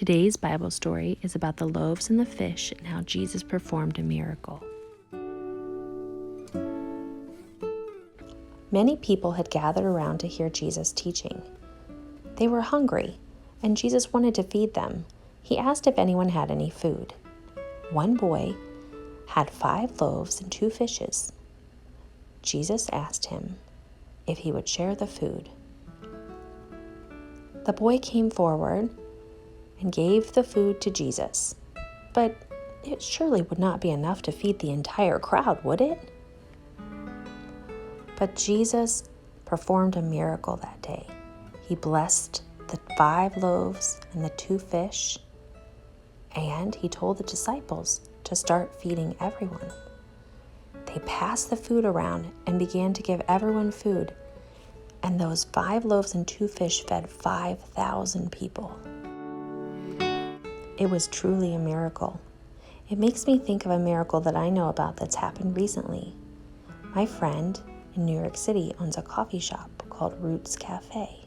Today's Bible story is about the loaves and the fish and how Jesus performed a miracle. Many people had gathered around to hear Jesus teaching. They were hungry, and Jesus wanted to feed them. He asked if anyone had any food. One boy had 5 loaves and 2 fishes. Jesus asked him if he would share the food. The boy came forward and gave the food to Jesus, but it surely would not be enough to feed the entire crowd, would it? But Jesus performed a miracle that day. He blessed the 5 loaves and the 2 fish, and he told the disciples to start feeding everyone. They passed the food around and began to give everyone food, and those 5 loaves and 2 fish fed 5,000 people. It was truly a miracle. It makes me think of a miracle that I know about that's happened recently. My friend in New York City owns a coffee shop called Roots Cafe.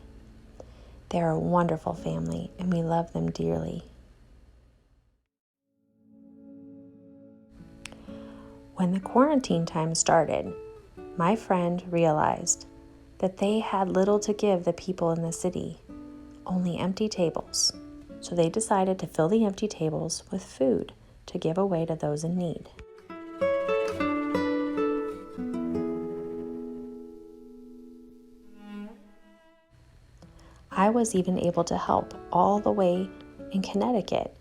They're a wonderful family, and we love them dearly. When the quarantine time started, my friend realized that they had little to give the people in the city, only empty tables. So they decided to fill the empty tables with food to give away to those in need. I was even able to help all the way in Connecticut.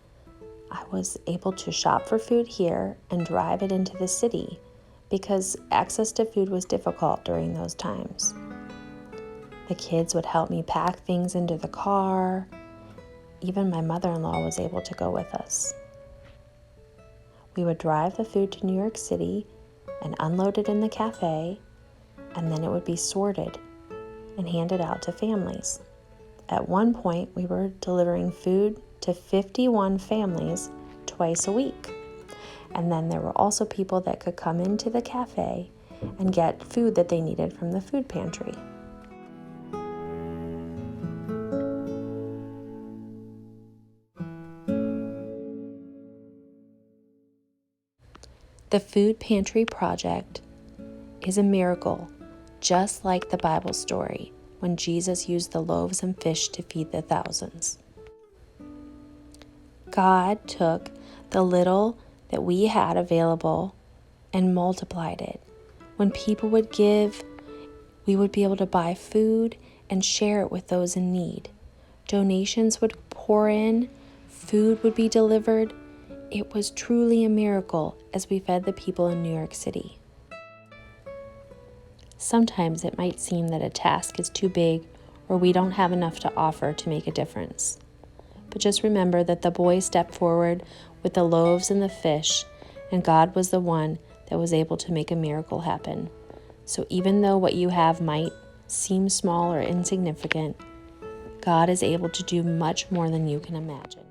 I was able to shop for food here and drive it into the city because access to food was difficult during those times. The kids would help me pack things into the car. Even my mother-in-law was able to go with us. We would drive the food to New York City and unload it in the cafe, and then it would be sorted and handed out to families. At one point, we were delivering food to 51 families twice a week. And then there were also people that could come into the cafe and get food that they needed from the food pantry. The Food Pantry Project is a miracle, just like the Bible story when Jesus used the loaves and fish to feed the thousands. God took the little that we had available and multiplied it. When people would give, we would be able to buy food and share it with those in need. Donations would pour in, food would be delivered. It was truly a miracle as we fed the people in New York City. Sometimes it might seem that a task is too big or we don't have enough to offer to make a difference. But just remember that the boy stepped forward with the loaves and the fish, and God was the one that was able to make a miracle happen. So even though what you have might seem small or insignificant, God is able to do much more than you can imagine.